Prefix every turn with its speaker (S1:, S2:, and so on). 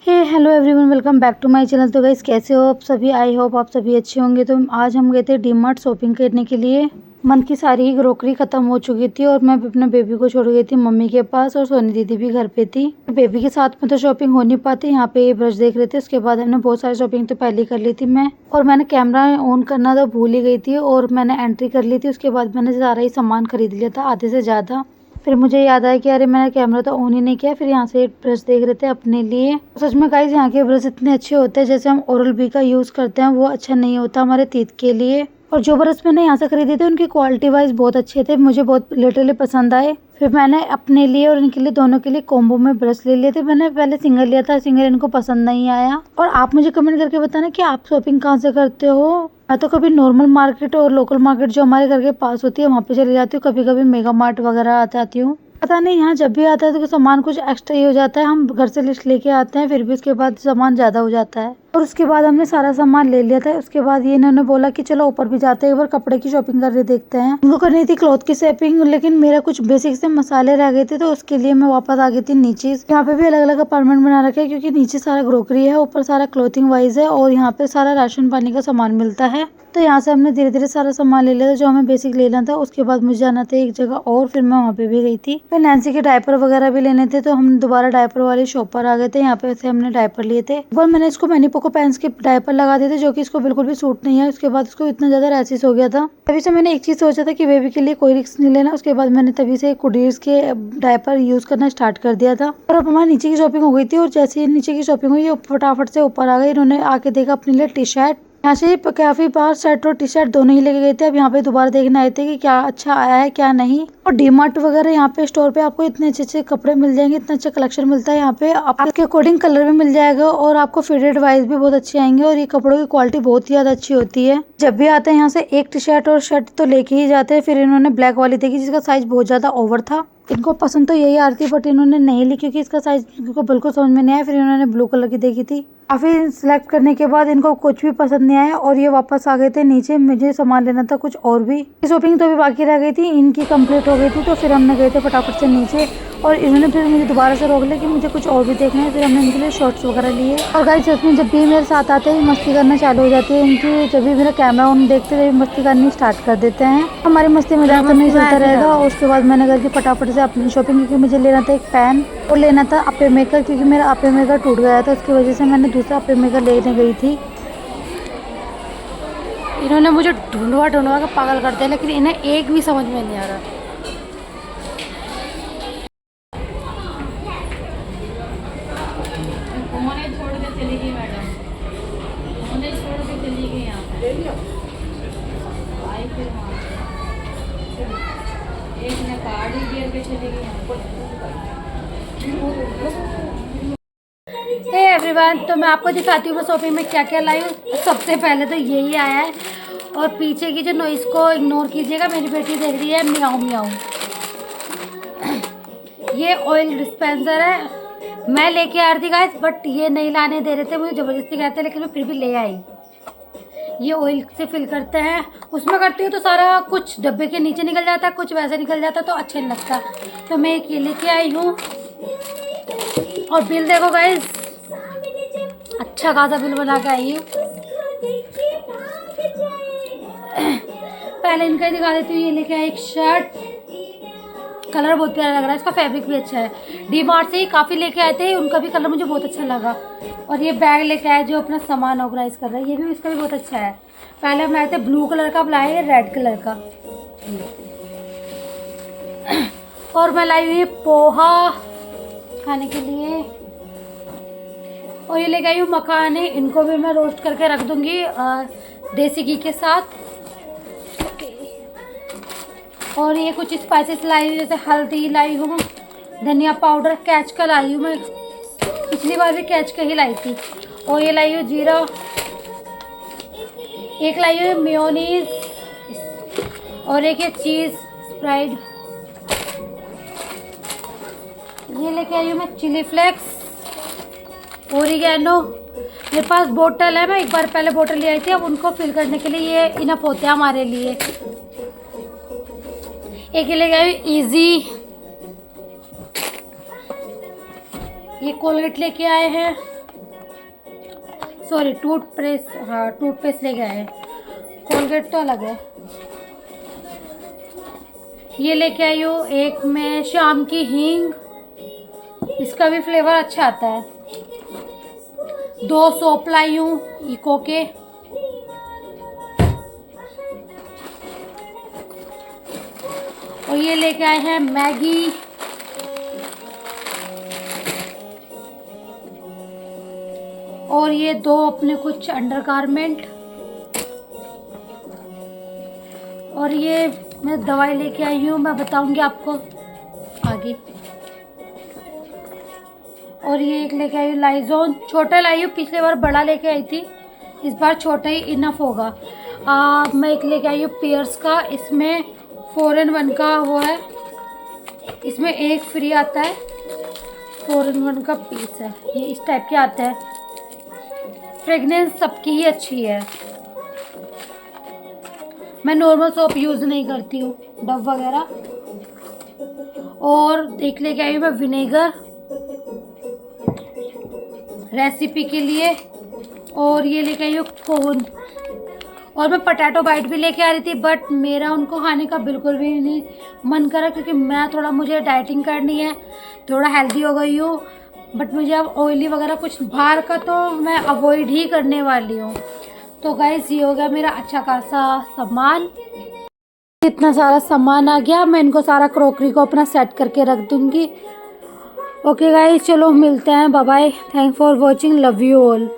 S1: Hey hello everyone, welcome back to my channel. तो guys, कैसे हो आप सभी? आई होप आप सभी अच्छे होंगे। तो आज हम गए थे डी-मार्ट शॉपिंग करने के लिए। मंथ की सारी ही ग्रोकरी खत्म हो चुकी थी और मैं अपने बेबी को छोड़ गई थी मम्मी के पास, और सोनी दीदी भी घर पे थी। बेबी के साथ में तो शॉपिंग हो नहीं पाती। यहाँ पे ये ब्रश देख रहे थे, उसके बाद हमने बहुत सारी शॉपिंग तो पहले कर ली थी मैं, और मैंने कैमरा ऑन करना तो भूल ही गई थी और मैंने एंट्री कर ली थी। उसके बाद मैंने सारा ही सामान खरीद लिया था, आधे से ज़्यादा। फिर मुझे याद आया कि अरे मैंने कैमरा तो ऑन ही नहीं किया। फिर यहाँ से एक ब्रश देख रहे थे अपने लिए। सच में गाइस, यहाँ के ब्रश इतने अच्छे होते हैं। जैसे हम ओरल बी का यूज़ करते हैं वो अच्छा नहीं होता हमारे teeth के लिए। और जो ब्रश मैंने यहाँ से खरीदे थे उनकी क्वालिटी वाइज बहुत अच्छे थे, मुझे बहुत लिटरली पसंद आए। फिर मैंने अपने लिए और इनके लिए दोनों के लिए कॉम्बो में ब्रश ले लिए थे। मैंने पहले सिंगल लिया था, सिंगल इनको पसंद नहीं आया। और आप मुझे कमेंट करके बताना कि आप शॉपिंग कहाँ से करते हो। मैं तो कभी नॉर्मल मार्केट और लोकल मार्केट जो हमारे घर के पास होती है वहाँ पे चली जाती हूँ, कभी कभी मेगा मार्ट वगैरह आ जाती हूँ। पता नहीं यहाँ जब भी आता है तो सामान कुछ एक्स्ट्रा ही हो जाता है। हम घर से लिस्ट लेके आते हैं, फिर भी उसके बाद सामान ज़्यादा हो जाता है। और उसके बाद हमने सारा सामान ले लिया था। उसके बाद ये इन्होंने बोला कि चलो ऊपर भी जाते हैं, एक बार कपड़े की शॉपिंग करके देखते हैं। उनको करनी थी क्लॉथ की शॉपिंग, लेकिन मेरा कुछ बेसिक से मसाले रह गए थे, तो उसके लिए मैं वापस आ गई थी नीचे। यहाँ पे भी अलग अलग अपार्टमेंट बना रखे हैं, क्योंकि नीचे सारा ग्रोकरी है, ऊपर सारा क्लोथिंग वाइज है, और यहाँ पे सारा राशन पानी का सामान मिलता है। तो यहाँ से हमने धीरे धीरे सारा सामान ले लिया था जो हमें बेसिक लेना था। उसके बाद मुझे जाना था एक जगह और, फिर मैं वहाँ पे भी गई थी। फिर नैन्सी के डायपर वगैरह भी लेने थे, तो हम दोबारा डायपर वाली शॉप पर आ गए थे। यहाँ पे से हमने डायपर लिए थे। एक बार मैंने इसको मैनी पोको पैंट्स के डायपर लगा दिए थे, जो कि इसको बिल्कुल भी सूट नहीं है। उसके बाद इसको इतना ज्यादा रैशेस हो गया था। तभी से मैंने एक चीज सोचा था कि बेबी के लिए कोई रिस्क नहीं लेना। उसके बाद मैंने तभी से कुडीर्स के डायपर यूज करना स्टार्ट कर दिया था। और अब हमारी नीचे की शॉपिंग हो गई थी, और जैसे ही नीचे की शॉपिंग हुई, ये फटाफट से ऊपर आ गई। इन्होंने आके देखा अपने लिए टी शर्ट। यहाँ से काफी बार शर्ट और टी शर्ट दोनों ही लेके गए थे। अब यहाँ पे दोबारा देखने आए थे कि क्या अच्छा आया है क्या नहीं। और डी-मार्ट वगैरह यहाँ पे स्टोर पे आपको इतने अच्छे अच्छे कपड़े मिल जाएंगे, इतना अच्छा कलेक्शन मिलता है यहाँ पे। आपके अकॉर्डिंग कलर भी मिल जाएगा, और आपको फिटेड वाइज भी बहुत अच्छे आएंगे। और ये कपड़ों की क्वालिटी बहुत ही ज्यादा अच्छी होती है। जब भी आते हैं यहाँ से एक टी शर्ट और शर्ट तो लेके ही जाते हैं। फिर इन्होंने ब्लैक वाली देखी जिसका साइज बहुत ज्यादा ओवर था। इनको पसंद तो यही आ रही थी, बट इन्होंने नहीं ली क्योंकि इसका साइज इनको बिल्कुल समझ में नहीं आया। फिर इन्होंने ब्लू कलर की देखी थी। काफी सिलेक्ट करने के बाद इनको कुछ भी पसंद नहीं आया, और ये वापस आ गए थे नीचे। मुझे सामान लेना था कुछ और भी। शॉपिंग तो अभी बाकी रह गई थी, इनकी कंप्लीट हो गई थी। तो फिर हमने गए थे फटाफट से नीचे, और इन्होंने फिर मुझे दोबारा से रोक लिया कि मुझे कुछ और भी देखना है। फिर हमने इनके लिए शॉर्ट्स वगैरह लिए। और गाइस, इसमें जब भी मेरे साथ आते हैं मस्ती करना चालू हो जाती है इनकी। जब भी मेरा कैमरा ऑन देखते हुए मस्ती करनी स्टार्ट कर देते हैं। हमारी मस्ती मजाक तो नहीं चलता रहेगा। और उसके बाद मैंने करके फटाफट से अपनी शॉपिंग, क्योंकि मुझे लेना था एक पेन और लेना था अपे मेकर, क्योंकि मेरा अपे मेकर टूट गया था। उसकी वजह से मैंने दूसरा अपे मेकर लेने गई थी।
S2: इन्होंने मुझे ढूंढवा ढूंढवा के पागल कर दिया, लेकिन इन्हें एक भी समझ में नहीं आ रहा। उन्होंने छोड़ के चली गई मैडम, उन्होंने छोड़ के चली गई। यहाँ आई फिर वहाँ एक ने कार्ड ही गिर के चली गई। हे एवरीवन, तो मैं आपको दिखाती हूँ मैं शॉपिंग में क्या क्या लाई हूँ। सबसे पहले तो यही आया है, और पीछे की जो नॉइस को इग्नोर कीजिएगा, मेरी बेटी देख रही है मियाऊ मियाऊ। ये ऑयल डिस्पेंसर है, मैं लेके आ रही थी गाइस, बट ये नहीं लाने दे रहे थे, मुझे ज़बरदस्ती कहते, लेकिन मैं फिर भी ले आई। ये ऑयल से फिल करते हैं, उसमें करती हूँ तो सारा कुछ डब्बे के नीचे निकल जाता है, कुछ वैसे निकल जाता तो अच्छा नहीं लगता। तो मैं एक ये लेके आई हूँ। और बिल देखो गाइस, अच्छा खासा बिल बना के आई हूँ। पहले इनका ही दिखा देती हूँ। ये लेके आई एक शर्ट, कलर बहुत प्यारा लग रहा है, इसका फैब्रिक भी अच्छा है। डी-मार्ट से ही काफ़ी लेके आए थे, उनका भी कलर मुझे बहुत अच्छा लगा। और ये बैग लेके आए जो अपना सामान ऑर्गेनाइज कर रहा है, ये भी इसका भी बहुत अच्छा है। पहले हम लाए थे ब्लू कलर का, अब लाए हैं रेड कलर का। और मैं लाई हुई पोहा खाने के लिए, और ये लेके आई हूँ मखाने, इनको भी मैं रोस्ट करके रख दूँगी देसी घी के साथ। और ये कुछ स्पाइसेस लाई हूँ, जैसे हल्दी लाई हूँ, धनिया पाउडर, कैच का लाई हूँ मैं, पिछली बार भी कैच का ही लाई थी। और ये लाई हूँ जीरा, एक लाई हूँ मेयोनीज, और एक ये चीज़ स्प्राइड। ये लेके आई हूँ मैं चिली फ्लेक्स, ओरिगैनो। मेरे पास बोतल है, मैं एक बार पहले बोतल ले आई थी, अब उनको फिल करने के लिए ये इनफ होते हैं हमारे लिए। एक लेके आई इजी, ये कोलगेट लेके आए हैं, सॉरी टूथपेस्ट, हाँ टूथपेस्ट लेके आए हैं। कोलगेट तो अलग है। ये लेके आई हूँ एक मैं शाम की हींग, इसका भी फ्लेवर अच्छा आता है। 2 सोप लाई हूँ इको के। और ये लेके आए हैं मैगी। और ये 2 अपने कुछ अंडरगारमेंट। और ये मैं दवाई लेके आई हूँ, मैं बताऊंगी आपको आगे। और ये एक लेके आई हूँ लाइजोन, छोटा लाई हूँ, पिछले बार बड़ा लेके आई थी, इस बार छोटा ही इनफ होगा। मैं एक लेके आई हूँ पियर्स का, इसमें 4 in 1 का वो है, इसमें एक फ्री आता है, 4 in 1 का पीस है, ये इस टाइप के आता है। फ्रेगनेंस सबकी ही अच्छी है। मैं नॉर्मल सोप यूज़ नहीं करती हूँ, डव वगैरह। और एक लेके आई हूँ मैं विनेगर रेसिपी के लिए। और ये लेके आई हूँ कोन। और मैं पोटैटो बाइट भी लेके आ रही थी, बट मेरा उनको खाने का बिल्कुल भी नहीं मन करा, क्योंकि मैं थोड़ा, मुझे डाइटिंग करनी है, थोड़ा हेल्दी हो गई हूँ। बट मुझे अब ऑयली वगैरह कुछ बाहर का तो मैं अवॉइड ही करने वाली हूँ। तो गाइस ये हो गया मेरा अच्छा खासा सामान। इतना सारा सामान आ गया, मैं इनको सारा क्रॉकरी को अपना सेट करके रख दूँगी। ओके गाइस, चलो मिलते हैं, bye bye, thank for watching, love you all.